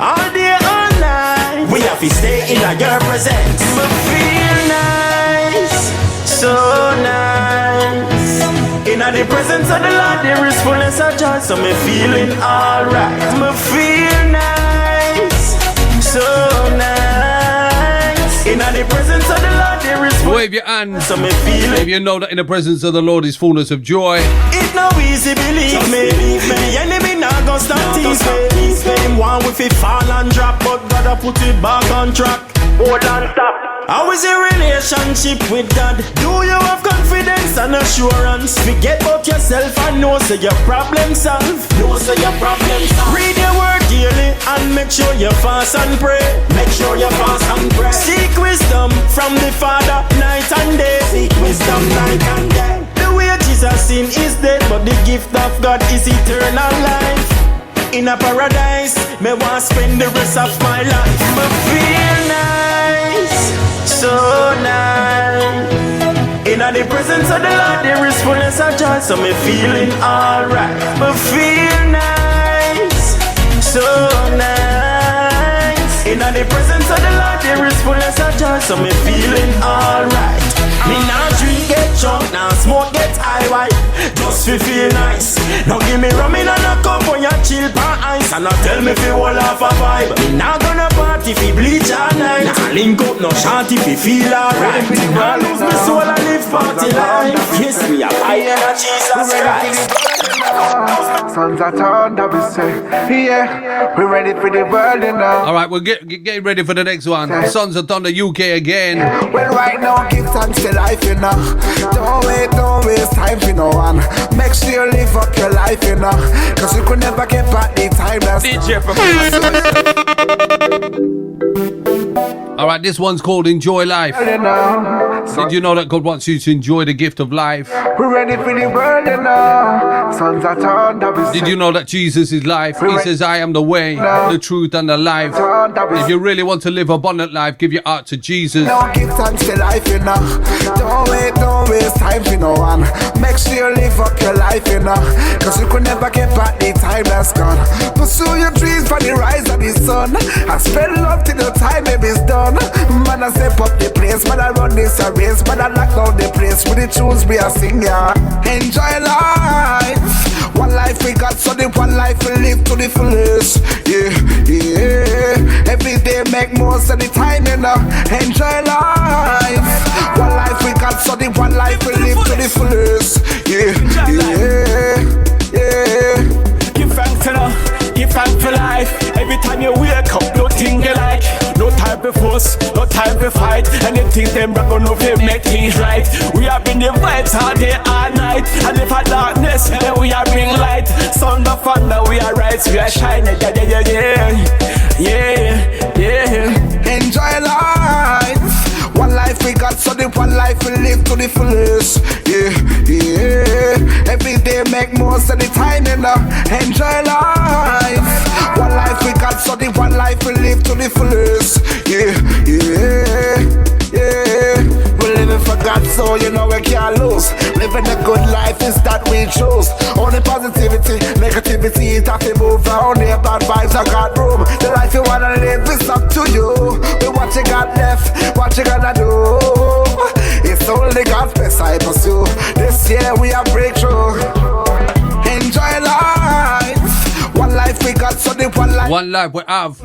All day, all night, we have to stay in your presence. Me feel nice, so nice. In the presence of the Lord there is fullness of joy. So me feeling alright. Me feel nice, so nice. In the presence of the Lord there is wave your hands. So me feel if you know that in the presence of the Lord is fullness of joy. It's no easy, believe me. The enemy not gonna stop tease me. Him one with it fall and drop, but gotta put it back on track. Hold on, stop. How is your relationship with God? Do you have confidence and assurance? Forget about yourself and know so your problem solved. Know so your problem solved. Read your word daily and make sure you fast and pray. Make sure you fast and pray. Seek wisdom from the Father night and day. Seek wisdom night and day. The wages of sin is dead, but the gift of God is eternal life. In a paradise, me want spend the rest of my life. Me feel nice, so nice. In the presence of the Lord there is fullness of joy. So me feeling alright. Me feel nice, so nice. In the presence of the Lord there is fullness of joy. So me feeling alright. Me now drink get drunk, now smoke get high, right? Just fi feel nice. Now give me rum in a cup when you chill pan ice. And now tell me fi hold off a vibe. Me now gonna party fi bleach all night. Now link up no shanty fi feel alright. Now lose me soul and live party life. Yes, me a fire in Jesus Christ. Sons are turned up, we say, yeah, we're ready for the world now. Alright, we're getting ready for the next one. Sons of Thunder UK again. Well, right now, give thanks to life, you know. Don't waste time for no one. Make sure you live up your life, you know. Cause you could never get back the time that's DJ Alright, this one's called Enjoy Life. Did you know that God wants you to enjoy the gift of life? We're ready for the world, you know. Sons are turned up. Did you know that Jesus is life? He says, I am the way, the truth, and the life. If you really want to live abundant life, give your heart to Jesus. Now give thanks to life, you know. Don't waste time for no one. Make sure you live up your life, you know. Cause you could never get back the time that's gone. Pursue your dreams for the rise of the sun. I spend love till the time maybe it's done. Man, I step up the place. Man, I run this a race. Man, I lock down the place. With the tunes we are singing. Enjoy life. One life we got, so the one life we live to the fullest. Yeah, yeah. Every day make most of the time, you know. Enjoy life. One life we got, so the one life we live to the fullest. Yeah, yeah, yeah. Give thanks to the, give thanks for life. Every time you wake up, no thing you like. No time to fuss, no time to fight. Anything them rock on over make things right. We have been the vibes all day, all night. And if a darkness, then we are bring light. Sound of thunder, we are rise, we are shining. Yeah, yeah, yeah, yeah, yeah. Enjoy life. One life we got, so the one life we live to the fullest. Yeah, yeah. Every day make most of the time, you know. Enjoy life. One life we got, so the one life we live to the fullest. Yeah, yeah, yeah. We're living for God, so you know we can't lose. Living a good life is that we choose. Only positivity, negativity, it have to move on. Only bad vibes, I got room. The life you wanna live is up to you. But what you got left, what you gonna do? It's only God's best I pursue. This year we are breakthrough. Enjoy life. One life we got, so the one life we have.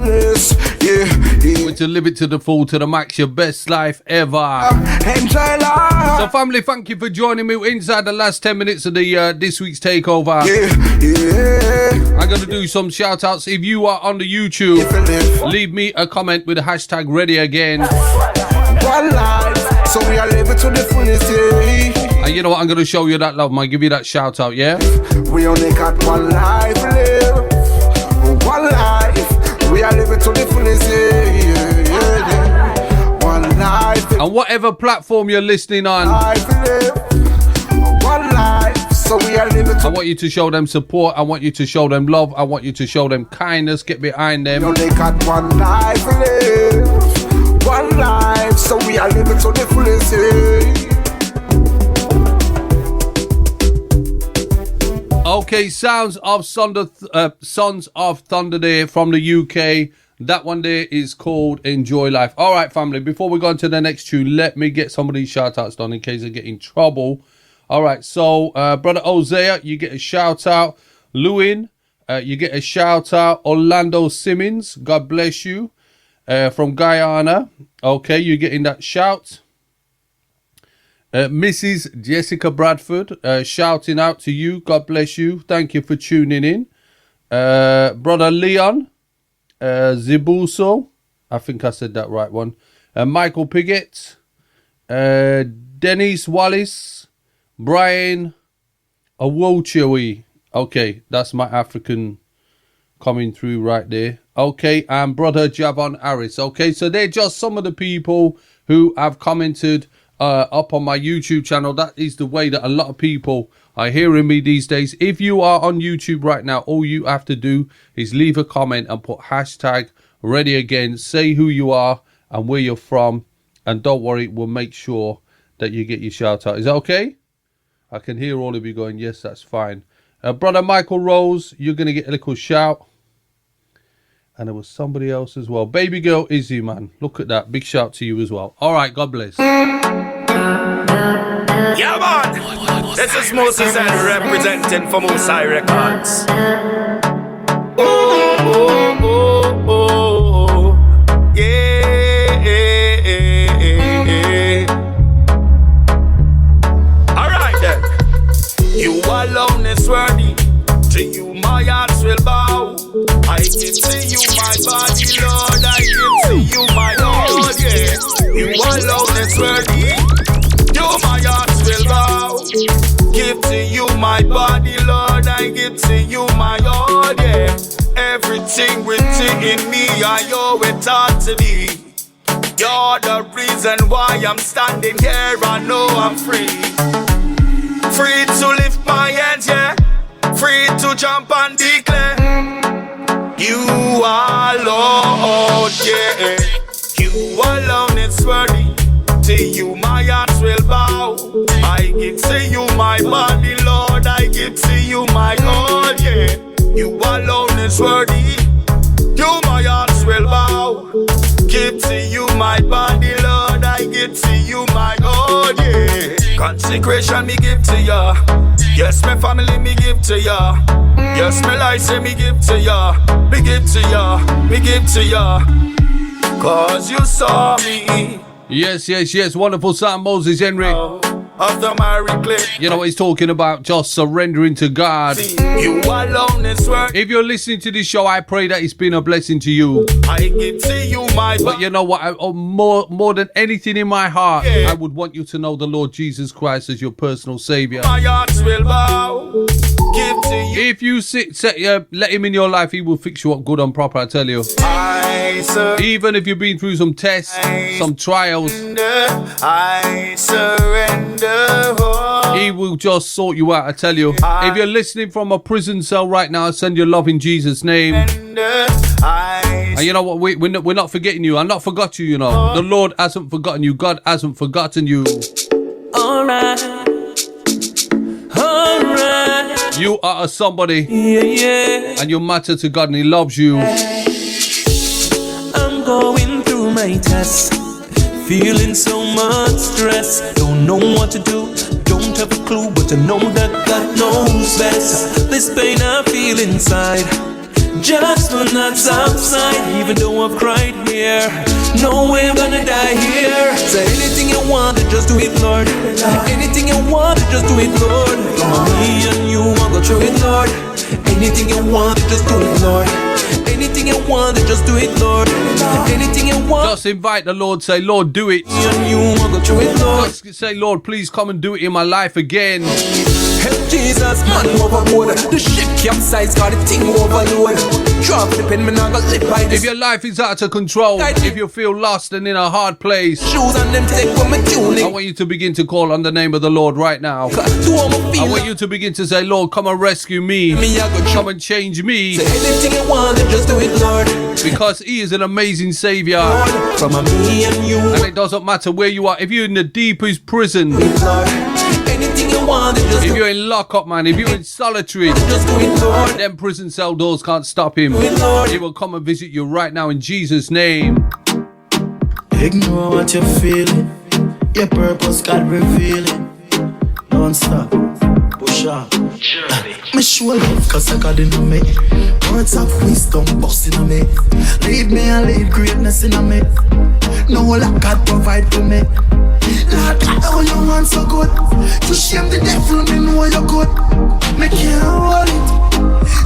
Yeah, yeah. To live it to the full, to the max, your best life ever. Enjoy life. So family, thank you for joining me inside the last 10 minutes of the this week's takeover. Yeah. I'm gonna do some shout outs. If you are on the YouTube, leave me a comment with the hashtag ready again. One life, so we are living to the fullest. Yeah. And you know what? I'm going to show you that love, man. Give you that shout out, yeah? We only got one life to live. One life. We are living to the fullest, yeah. One life. And whatever platform you're listening on, Life to live. One life. So we are living to I want you to show them support. I want you to show them love. I want you to show them kindness. Get behind them. We only got one life to live. One life. So we are living to the fullest, yeah. Okay, Sons of Thunder there from the UK. That one there is called Enjoy Life. All right, family, before we go on to the next tune, let me get some of these shout-outs done in case I get in trouble. All right, so Brother Hosea, you get a shout-out. Lewin, you get a shout-out. Orlando Simmons, God bless you. From Guyana. Okay, you're getting that shout. Mrs. Jessica Bradford, shouting out to you. God bless you. Thank you for tuning in. Brother Leon Zibuso. I think I said that right one. Michael Piggott. Denise Wallace. Brian Awochewi. Okay, that's my African coming through right there. Okay, and Brother Javon Harris. Okay, so they're just some of the people who have commented up on my YouTube channel. That is the way that a lot of people are hearing me these days. If you are on YouTube right now, all you have to do is leave a comment and put hashtag ready again. Say who you are and where you're from, and don't worry, we'll make sure that you get your shout out. Is that okay? I can hear all of you going, yes, that's fine. Brother Michael Rose, you're going to get a little shout. And there was somebody else as well. Baby girl Izzy, man. Look at that. Big shout to you as well. All right, God bless. Yeah, man. This is Moses and representing for Mosai Records. Oh, oh, oh, oh. Yeah. All right, then. You alone is worthy. To you, my heart will bow. I give to you my body, Lord. I give to you my Lord, yeah. You alone is worthy. You, my heart will bow. Give to you my body, Lord. I give to you my Lord, yeah. Everything within in me, I owe it all to thee. You're the reason why I'm standing here. I know I'm free. Free to lift my hands, yeah. Free to jump and declare you are Lord, yeah. You alone is worthy. To you my heart will bow. I give to you my body, Lord. I give to you my God, yeah. You alone is worthy. You my heart will bow. Give to you my body, Lord. I give to you my God, yeah. Consecration me give to ya. Yes, my family me give to ya. Yes, my life say me give to ya. Me give to ya. Me give to ya. Cause you saw me. Yes, yes, yes. Wonderful sound, Moses Henry. After my reclaim. You know what he's talking about? Just surrendering to God. You alone is worth. If you're listening to this show, I pray that it's been a blessing to you. I give to you my. But you know what? More than anything in my heart, yeah. I would want you to know the Lord Jesus Christ as your personal Savior. My heart will bow. Give to you. If you let Him in your life, He will fix you up good and proper. I tell you. Even if you've been through some tests, some trials, I surrender. He will just sort you out. I tell you. If you're listening from a prison cell right now, send your love in Jesus' name. And you know what? We're not forgetting you. I'm not forgot you. You know, the Lord hasn't forgotten you. God hasn't forgotten you. All right. You are a somebody, yeah. And you matter to God, and He loves you. I'm going through my tests, feeling so much stress. Don't know what to do, don't have a clue, but I know that God knows best. This pain I feel inside, just when that's outside. Even though I've cried here, no way I'm gonna die here. So anything you want, just do it, Lord. Anything you want, just do it, Lord. Come on, me and you, I'm gonna through it, Lord. Anything you want, just do it, Lord. Anything you want, just do it, Lord. Anything you want. Just invite the Lord, say, Lord, do it. Just say, Lord, please come and do it in my life again. Help Jesus, man overboard. The ship capsized, got the thing overload. Drop the pen, man, I got lit by this. If your life is out of control, if you feel lost and in a hard place, shoes on them take from my tuning. I want you to begin to call on the name of the Lord right now. I want you to begin to say, Lord, come and rescue me. Come and change me. Say anything you want, just do it, Lord. Because He is an amazing Savior. From me and you. And it doesn't matter where you are. If you're in the deepest prison, anything you want, just if you're in lockup, man, if you're in solitary, just do it, Lord. Them prison cell doors can't stop Him. He will come and visit you right now in Jesus' name. Ignore what you're feeling. Your purpose God revealing. Don't stop. Push on. Me show love cause I got in me. Words of wisdom busting on me. Lead me and lead greatness in me. No lack God provide for me. Lord God, how you want so good. To shame the devil, me know you're good. Me can't hold it.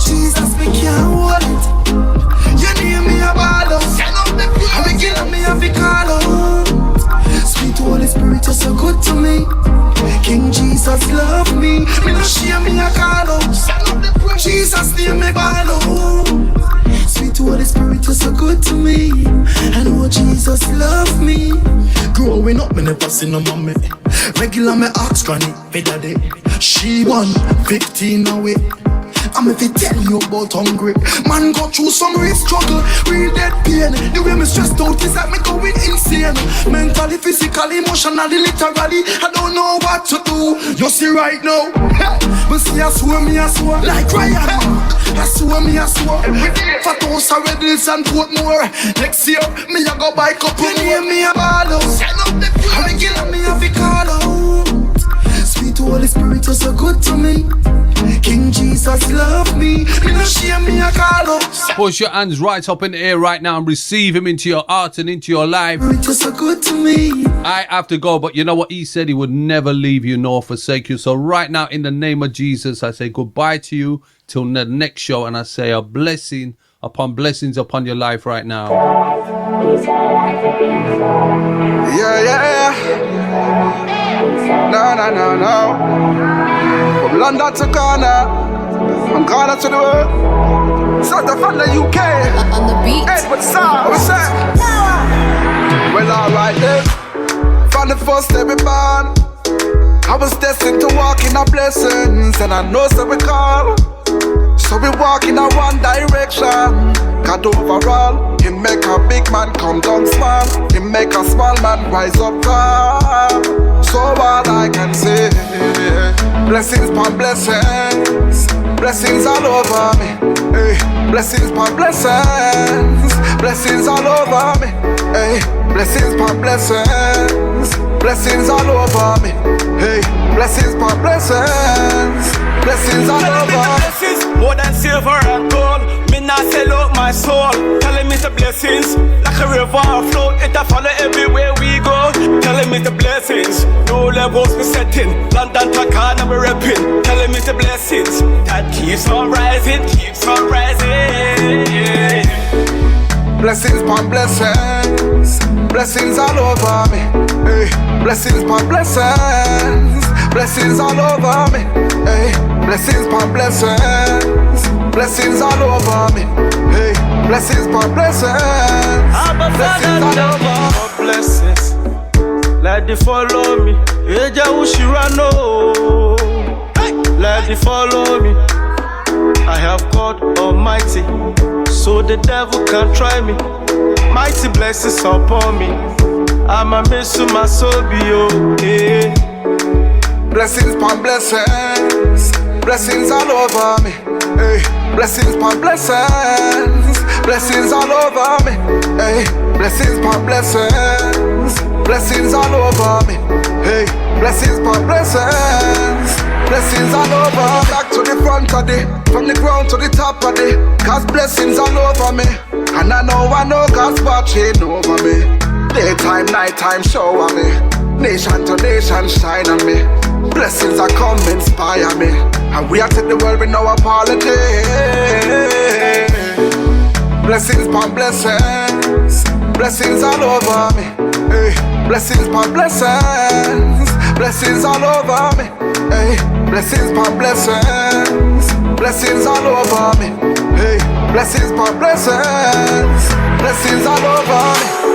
Jesus, me can't hold it. You need me a ball out. I'm beginning me a big call out. Sweet Holy Spirit, you're so good to me. King Jesus love me. Me no shame me a call out. Jesus name me ball out. Sweet Holy Spirit, you're so good to me. I know Jesus love me. Growing up, me never seen no mommy. Regular me ask granny, for daddy. She won 15 away. I'm if I tell you about hungry. Man go through some real struggle, real dead pain. The way me stressed out is like me going insane. Mentally, physically, emotionally, literally. I don't know what to do. You see right now, but see I swear me I swear. Like Ryan, I swear me I swear. Fat house a Red Hills and Portmore. Next year, me a go buy couple. You name me a ball out. I'm beginning me a fi call out. Sweet Holy Spirit, you're so good to me. King Jesus love me. Me no shame me a call out. Push your hands right up in the air right now and receive Him into your heart and into your life. You're so good to me. I have to go, but you know what? He said He would never leave you nor forsake you. So right now, in the name of Jesus, I say goodbye to you till the next show, and I say a blessing upon blessings upon your life right now. Yeah. No. From London to Ghana, from Ghana to the world. South from the UK. On the beat. Hey, what's up? What's up? Well, alright then. From the first day we born, I was destined to walk in our blessings, and I know so we call. So we walk in a one direction. God overall, He make a big man come down small. He make a small man rise up tall. So all I can say, blessings upon blessings, blessings all over me. Hey, blessings upon blessings, blessings all over me. Hey, blessings upon blessings, blessings all over me. Hey, blessings upon blessings, blessings all over me. More than silver and gold, me not sell out my soul. Telling me the blessings, like a river flow. It a follow everywhere we go. Telling me the blessings, no levels we setting. London to Ghana we repping. Telling me the blessings, that keeps on rising, keeps on rising. Blessings upon blessings, blessings all over me. Hey, blessings upon blessings, blessings all over me. Hey, blessings upon blessings, blessings all over me. Hey, blessings upon blessings, blessings all over me. Blessings, let it follow me. Eja Ushirano, let it follow me. I have God Almighty, so the devil can't try me. Mighty blessings upon me. I'm a miss my soul be okay. Blessings upon blessings, blessings all over me. Hey, blessings upon blessings, blessings all over me. Hey, blessings upon blessings, blessings all over me. Hey, blessings upon blessings, blessings all over. Back to the front of the, from the ground to the top of the. God's blessings all over me, and I know God's watching over me. Daytime, nighttime, shower me. Nation to nation, shine on me. Blessings are come inspire me, and we are take the world with no apology. Blessings upon blessings, blessings all over me. Hey, blessings upon blessings, blessings all over me. Hey, blessings upon blessings, blessings all over me. Hey, blessings upon blessings, blessings all over me.